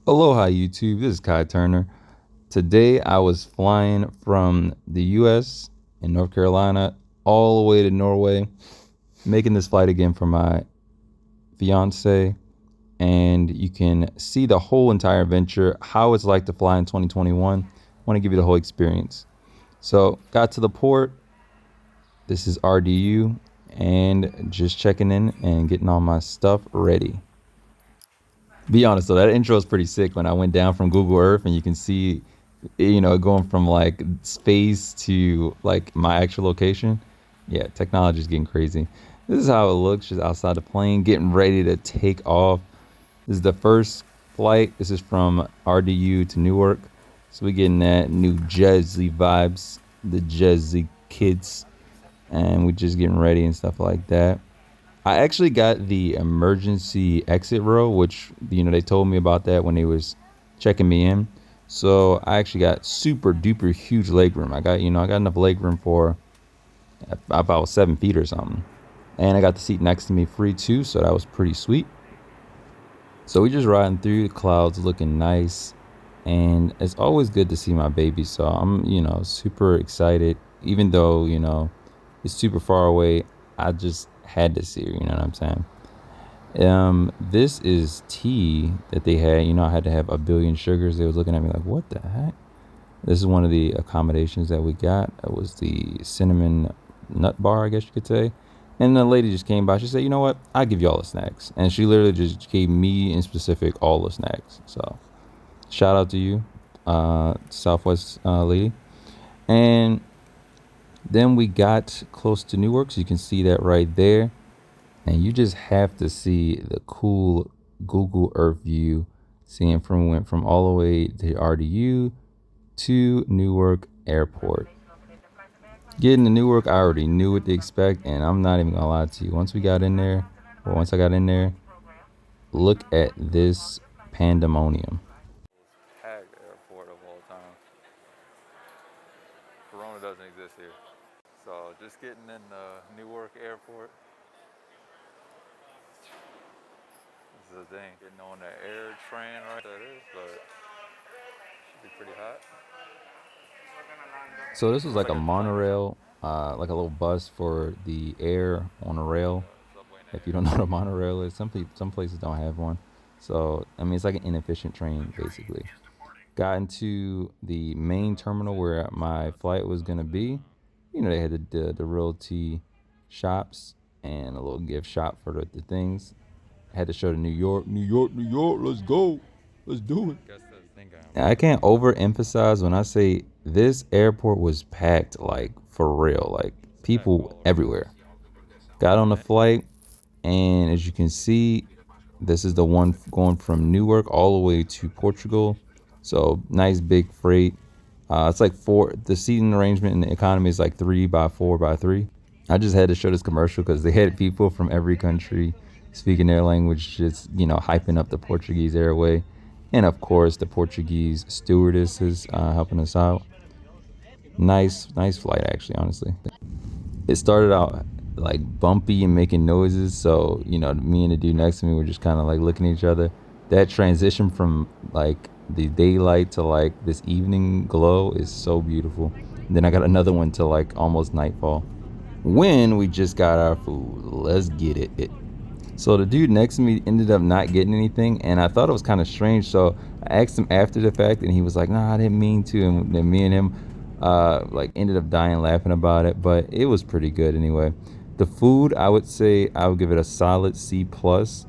Aloha YouTube, this is Kai Turner. Today I was flying from the US in North Carolina all the way to Norway, making this flight again for my fiance, and you can see the whole entire adventure, how it's like to fly in 2021. I want to give you the whole experience. So, got to the port. This is RDU, and just checking in and getting all my stuff ready. Be honest though, that intro is pretty sick when I went down from Google Earth and you can see, going from like space to like my actual location. Yeah, technology is getting crazy. This is how it looks just outside the plane, getting ready to take off. This is the first flight. This is from RDU to Newark. So we're getting that New Jersey vibes, the Jersey kids, and we're just getting ready and stuff like that. I actually got the emergency exit row, which they told me about that when they was checking me in. So I actually got super duper huge leg room. I got enough leg room for about 7 feet or something, and I got the seat next to me free too, so that was pretty sweet. So we just riding through the clouds, looking nice, and it's always good to see my baby. So I'm super excited, even though it's super far away. I just had to see her. You know what I'm saying? This is tea that they had. I had to have a billion sugars. They was looking at me like, what the heck? This is one of the accommodations that we got. It was the cinnamon nut bar, I guess you could say. And the lady just came by. She said, you know what? I'll give you all the snacks. And she literally just gave me in specific all the snacks. So shout out to you, Southwest lady. And then we got close to Newark. So you can see that right there. And you just have to see the cool Google Earth view, seeing went from all the way to RDU to Newark Airport. Getting to Newark, I already knew what to expect, and I'm not even gonna lie to you. Once I got in there, look at this pandemonium. Packed airport of all time. Corona doesn't exist here. So just getting in Newark Airport. This is the thing, getting on the air train right there, but should be pretty hot. So this was like a monorail, like a little bus for the air on a rail. If you don't know what a monorail is, some places don't have one. So I mean, it's like an inefficient train basically. Got into the main terminal where my flight was gonna be. They had the realty shops and a little gift shop for the things. Had to show the New York, New York, New York. Let's go, let's do it. I can't overemphasize when I say this airport was packed, like for real, like people everywhere. Got on the flight, and as you can see, this is the one going from Newark all the way to Portugal. So nice big freight. It's like four. The seating arrangement in the economy is like 3x4x3. I just had to show this commercial because they had people from every country speaking their language, just hyping up the Portuguese airway, and of course the Portuguese stewardesses helping us out. Nice flight actually, honestly. It started out like bumpy and making noises, so me and the dude next to me were just kind of like looking at each other. That transition from like the daylight to like this evening glow is so beautiful. And then I got another one to like almost nightfall when we just got our food. Let's get it. So the dude next to me ended up not getting anything, and I thought it was kind of strange. So I asked him after the fact, and he was like, "Nah, I didn't mean to." And then me and him, like, ended up dying laughing about it. But it was pretty good anyway. The food, I would say, I would give it a solid C plus.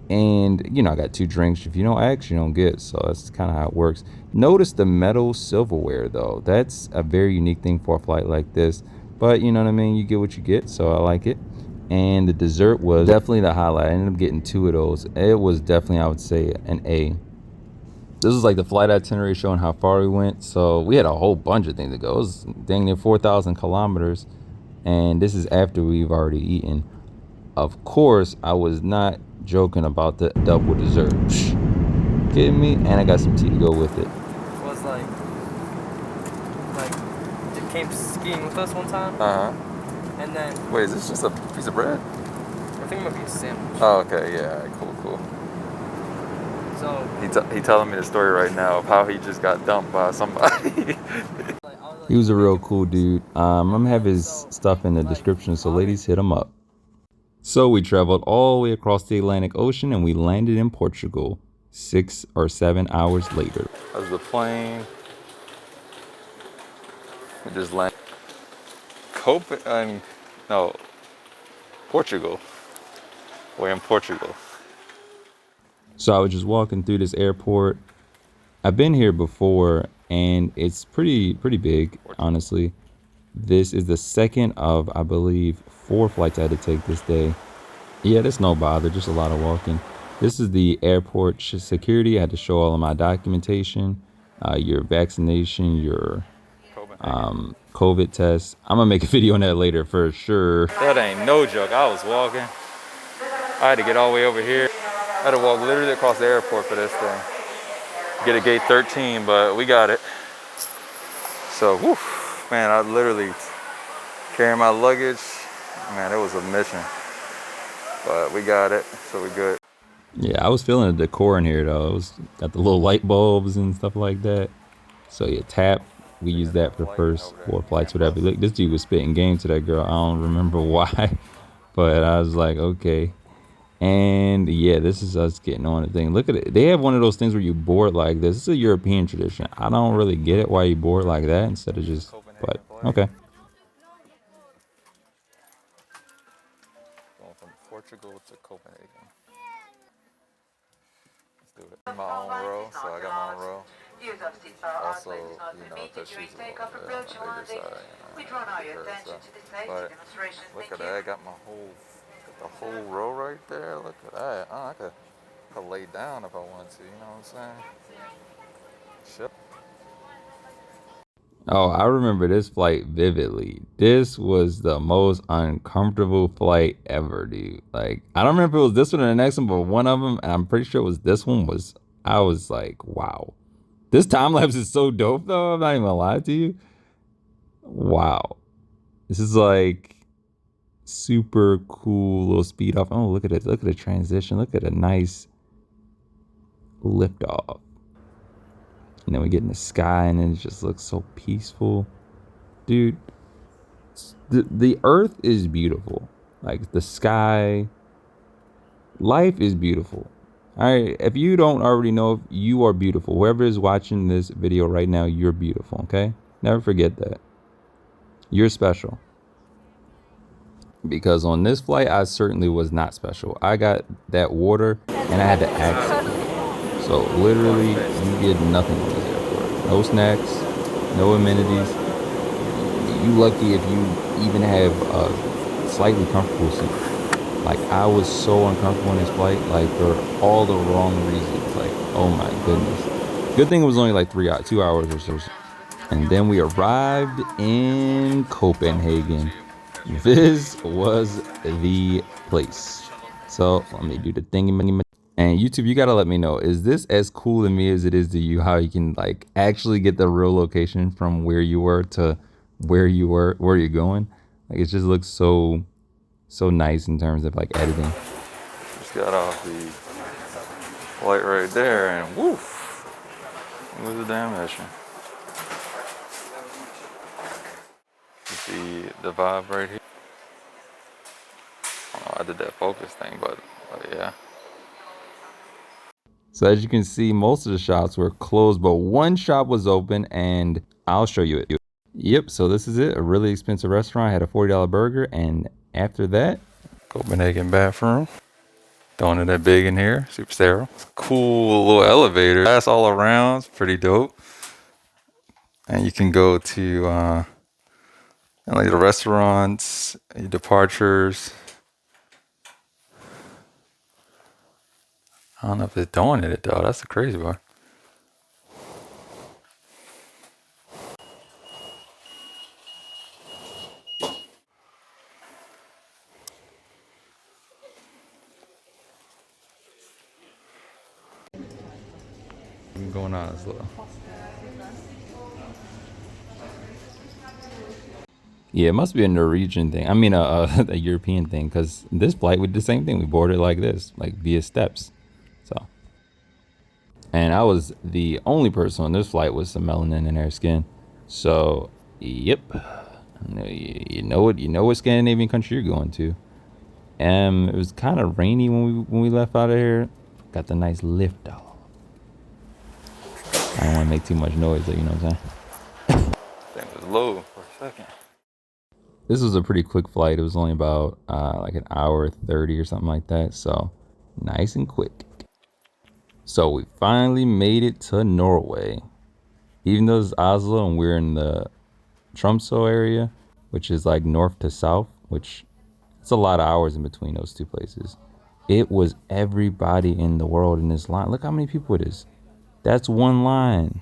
And I got 2 drinks. If you don't ask, you don't get. So that's kind of how it works. Notice the metal silverware though. That's a very unique thing for a flight like this. But you know what I mean. You get what you get. So I like it. And the dessert was definitely the highlight. I ended up getting 2 of those. It was definitely, I would say, an A. This was like the flight itinerary showing how far we went. So we had a whole bunch of things to go. It was dang near 4,000 kilometers. And this is after we've already eaten. Of course, I was not joking about the double dessert. Psh, kidding me? And I got some tea to go with it. Was like it came skiing with us one time. Uh-huh. And then Wait, is this just a piece of bread? I think it might be a sandwich. Oh, okay, yeah, cool. So He telling me the story right now of how he just got dumped by somebody. like, I was like, He was a real thinking cool about this. dude. I'm gonna have his So, stuff in the like, description, so I ladies, hit him up. So we traveled all the way across the Atlantic Ocean and we landed in Portugal 6 or 7 hours later. As the plane, we just landed. No, Portugal. We're in Portugal. So I was just walking through this airport. I've been here before and it's pretty big, honestly. This is the second of, I believe, 4 flights I had to take this day. Yeah, that's no bother, just a lot of walking. This is the airport security. I had to show all of my documentation, your vaccination, your COVID test. I'm gonna make a video on that later for sure. That ain't no joke. I was walking. I had to get all the way over here. I had to walk literally across the airport for this thing. Get a gate 13, but we got it. So, whew, man, I literally carrying my luggage. Man, it was a mission. But we got it, so we're good. Yeah, I was feeling the decor in here though. It was got the little light bulbs and stuff like that. So yeah, tap. We used that for the first 4 flights, whatever. Look, this dude was spitting game to that girl. I don't remember why, but I was like, okay. And yeah, this is us getting on the thing. Look at it. They have one of those things where you board like this. It's a European tradition. I don't really get it why you board like that instead of just, but okay. Going from Portugal to Copenhagen. Let's do it. My own row, so I got my own row. Also, because she's on the bigger side, but look at that, I got the whole row right there. Look at that. Oh, I could lay down if I wanted to, you know what I'm saying? Shit. Oh, I remember this flight vividly. This was the most uncomfortable flight ever, dude. Like, I don't remember if it was this one or the next one, but one of them, and I'm pretty sure it was this one, I was like, wow. This time lapse is so dope, though. I'm not even gonna lie to you. Wow. This is like super cool little speed off. Oh, look at it. Look at the transition. Look at a nice lift off. And then we get in the sky and it just looks so peaceful. Dude, the earth is beautiful. Like the sky, life is beautiful. All right, if you don't already know, you are beautiful. Whoever is watching this video right now, you're beautiful, okay? Never forget that. You're special. Because on this flight, I certainly was not special. I got that water and I had to ask for it. So literally, you get nothing on this airport. No snacks, no amenities. You lucky if you even have a slightly comfortable seat. Like, I was so uncomfortable on this flight, like, for all the wrong reasons. Like, oh my goodness. Good thing it was only like 2 hours or so. And then we arrived in Copenhagen. This was the place. So let me do the thingy. And YouTube, you gotta let me know, is this as cool to me as it is to you, how you can like actually get the real location from where you were to where you're going? Like, it just looks so nice in terms of like editing. Just got off the flight right there and woof, it was a damn mission. You see the vibe right here. Oh, I did that focus thing, but yeah. So as you can see, most of the shops were closed, but one shop was open and I'll show you it. Yep, so this is it, a really expensive restaurant. I had a $40 burger, and after that, Copenhagen bathroom. Throwing it that big in here, super sterile. Cool little elevator. Glass all around, it's pretty dope. And you can go to like the restaurants, your departures. I don't know if they're throwing it though, that's the crazy part. What's going on as well? Yeah, it must be a Norwegian thing. I mean, a European thing, because this flight we did the same thing. We boarded like this, like via steps. So And I was the only person on this flight with some melanin in their skin. So, yep. You know what Scandinavian country you're going to. It was kind of rainy when we left out of here. Got the nice lift off. I don't want to make too much noise, though, you know what I'm saying? Thing was low for a second. This was a pretty quick flight. It was only about like an hour 30 or something like that. So nice and quick. So we finally made it to Norway. Even though it's Oslo and we're in the Tromsø area, which is like north to south, which it's a lot of hours in between those two places. It was everybody in the world in this line. Look how many people it is. That's one line.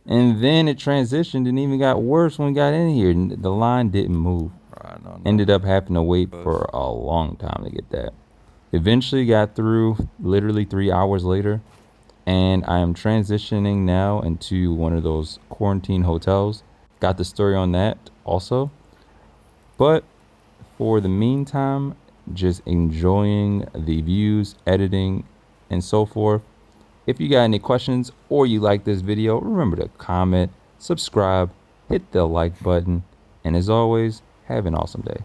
And then it transitioned and even got worse when we got in here. The line didn't move. No. Ended up having to wait for a long time to get that. Eventually got through literally 3 hours later. And I am transitioning now into one of those quarantine hotels. Got the story on that also. But for the meantime, just enjoying the views, editing, and so forth. If you got any questions or you like this video, remember to comment, subscribe, hit the like button, and as always, have an awesome day.